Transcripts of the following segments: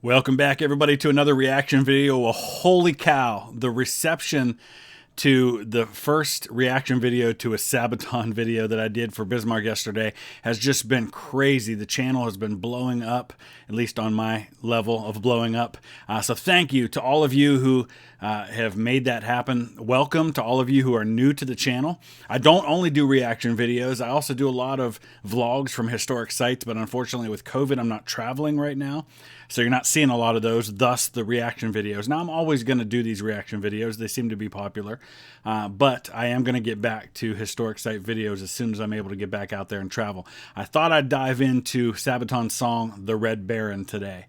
Welcome back, everybody, to another reaction video. Well, holy cow, the reception to the first reaction video to a Sabaton video that I did for Bismarck yesterday has just been crazy. The channel has been blowing up, at least on my level of blowing up. So thank you to all of you who have made that happen. Welcome to all of you who are new to the channel. I don't only do reaction videos, I also do a lot of vlogs from historic sites, but unfortunately with COVID, I'm not traveling right now. So you're not seeing a lot of those, thus the reaction videos. Now, I'm always going to do these reaction videos. They seem to be popular. But I am going to get back to historic site videos as soon as I'm able to get back out there and travel. I thought I'd dive into Sabaton's song, The Red Baron, today.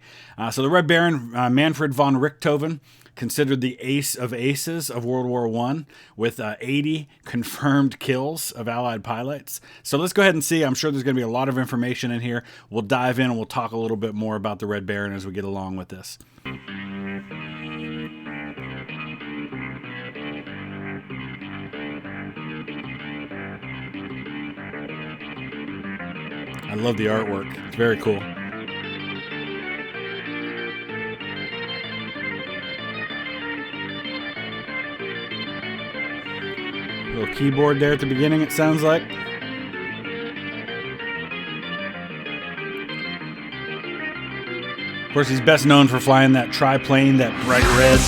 So the Red Baron, Manfred von Richthofen, considered the ace of aces of World War I with 80 confirmed kills of Allied pilots. So let's go ahead and see. I'm sure there's going to be a lot of information in here. We'll dive in and we'll talk a little bit more about the Red Baron as we get along with this. I love the artwork. It's very cool. Little keyboard there at the beginning, it sounds like. Of course, he's best known for flying that triplane, that bright red.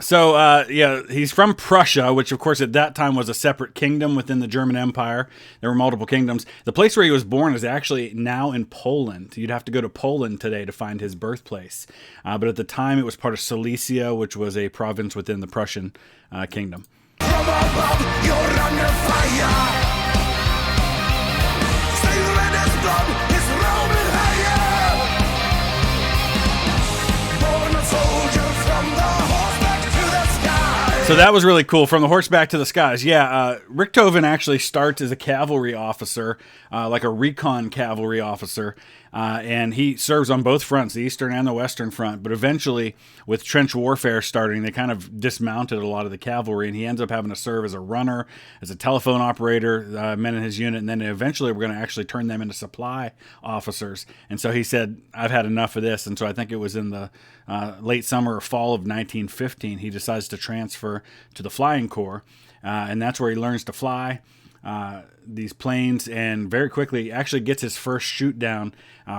So, yeah, he's from Prussia, which, of course, at that time was a separate kingdom within the German Empire. There were multiple kingdoms. The place where he was born is actually now in Poland. You'd have to go to Poland today to find his birthplace. But at the time, it was part of Silesia, which was a province within the Prussian kingdom. From above, you're under fire. Stay the red as blood is roaming higher. Born a soldier from the horseback to the sky. So that was really cool. From the horseback to the skies. Yeah, Richthofen actually starts as a cavalry officer, like a recon cavalry officer. And he serves on both fronts, the eastern and the western front. But eventually, with trench warfare starting, they kind of dismounted a lot of the cavalry, and he ends up having to serve as a runner, as a telephone operator, men in his unit, and then eventually we're going to actually turn them into supply officers. And so he said, I've had enough of this. And so I think it was in the late summer or fall of 1915, he decides to transfer to the Flying Corps, and that's where he learns to fly these planes, and very quickly actually gets his first shoot down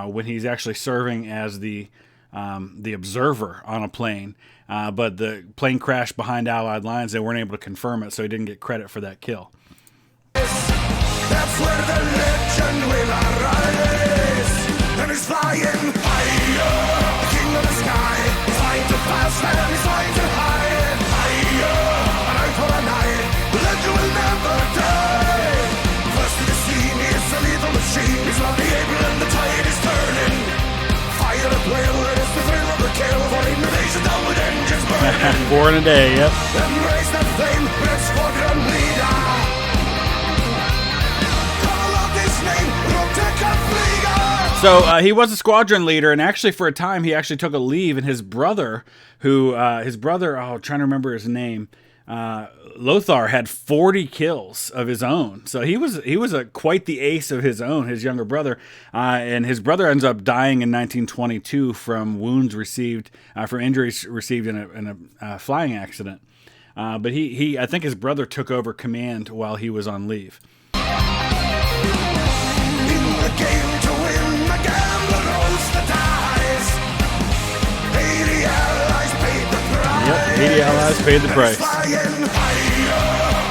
when he's actually serving as the observer on a plane. But the plane crashed behind Allied lines. They weren't able to confirm it, so he didn't get credit for that kill. That's where the legend will arise. And he's flying higher, the king of the sky. He's flying too fast and he's flying too high. Higher, an eye for an eye. The legend will never die. First to the scene, he's a lethal machine. He's not the April and the tide is turning. Fire at will, it's the thrill of the kill. For invasion down with engines burning. 4 in a day, yep. Then raise the flame, red squadron leader. So he was a squadron leader, and actually for a time he actually took a leave, and his brother, I'm trying to remember his name, Lothar, had 40 kills of his own. So he was quite the ace of his own, his younger brother, and his brother ends up dying in 1922 from wounds received, from injuries received in a flying accident. But I think his brother took over command while he was on leave. Game to win, the gambler rolls the dice. 80 allies paid the price. Yep, 80 allies paid the price. Flying higher,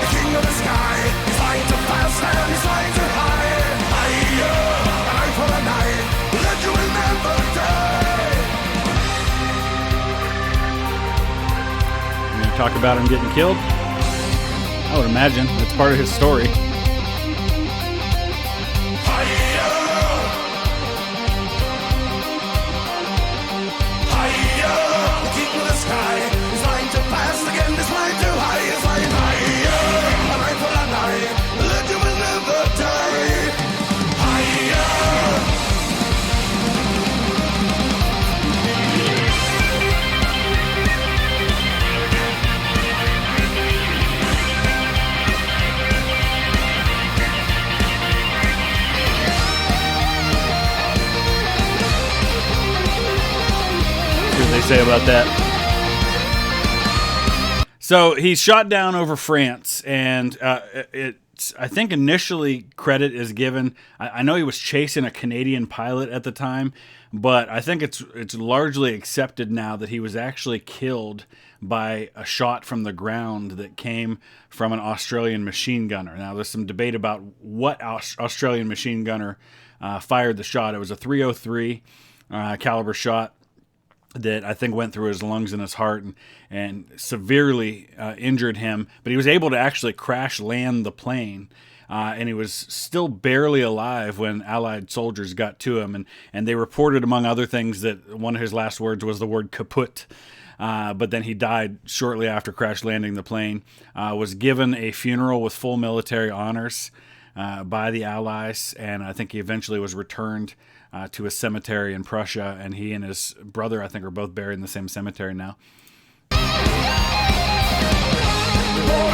the king of the sky. He's flying too fast and he's flying too high. Higher, an eye for an eye. The legend will never die. You talk about him getting killed? I would imagine that's part of his story. say about that. So he's shot down over France, and I think initially credit is given. I know he was chasing a Canadian pilot at the time, but I think it's largely accepted now that he was actually killed by a shot from the ground that came from an Australian machine gunner. Now, there's some debate about what Australian machine gunner fired the shot. It was a .303 caliber shot that I think went through his lungs and his heart and severely injured him. But he was able to actually crash land the plane. And he was still barely alive when Allied soldiers got to him. And they reported, among other things, that one of his last words was the word kaput. But then he died shortly after crash landing the plane. Was given a funeral with full military honors by the Allies. And I think he eventually was returned to a cemetery in Prussia. And he and his brother, I think, are both buried in the same cemetery now. Born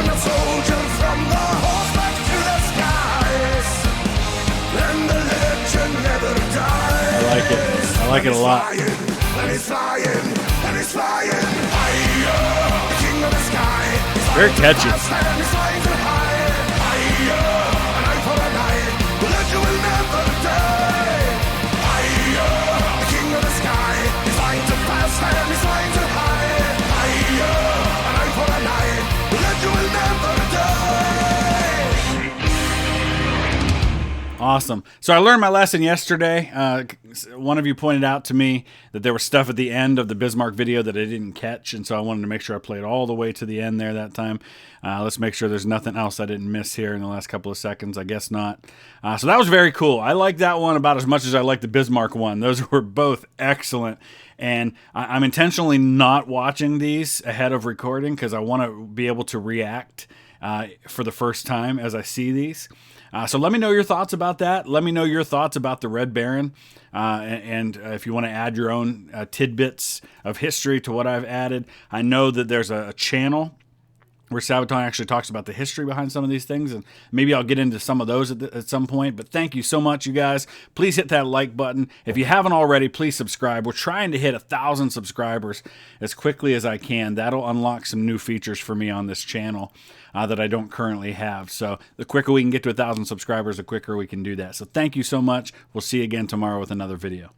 a soldier from the horseback to the skies, and the legend never dies. I like it. I like it a lot. And he's flying, and he's flying higher, the king of the sky. Very catchy. And he's flying so high, higher, an eye for an eye. The legend will never die. Higher, the king of the sky. He's flying too fast, and he's flying too high. Higher, an eye for an eye. The legend will never die. Awesome. So I learned my lesson yesterday. One of you pointed out to me that there was stuff at the end of the Bismarck video that I didn't catch, and so I wanted to make sure I played all the way to the end there that time. Let's make sure there's nothing else I didn't miss here in the last couple of seconds. I guess not. So that was very cool. I like that one about as much as I like the Bismarck one. Those were both excellent. And I'm intentionally not watching these ahead of recording because I want to be able to react for the first time as I see these. So let me know your thoughts about that. Let me know your thoughts about the Red Baron. And if you want to add your own tidbits of history to what I've added. I know that there's a channel where Sabaton actually talks about the history behind some of these things, and maybe I'll get into some of those at some point. But thank you so much, you guys. Please hit that like button. If you haven't already, please subscribe. We're trying to hit 1,000 subscribers as quickly as I can. That'll unlock some new features for me on this channel that I don't currently have. So the quicker we can get to 1,000 subscribers, the quicker we can do that. So thank you so much. We'll see you again tomorrow with another video.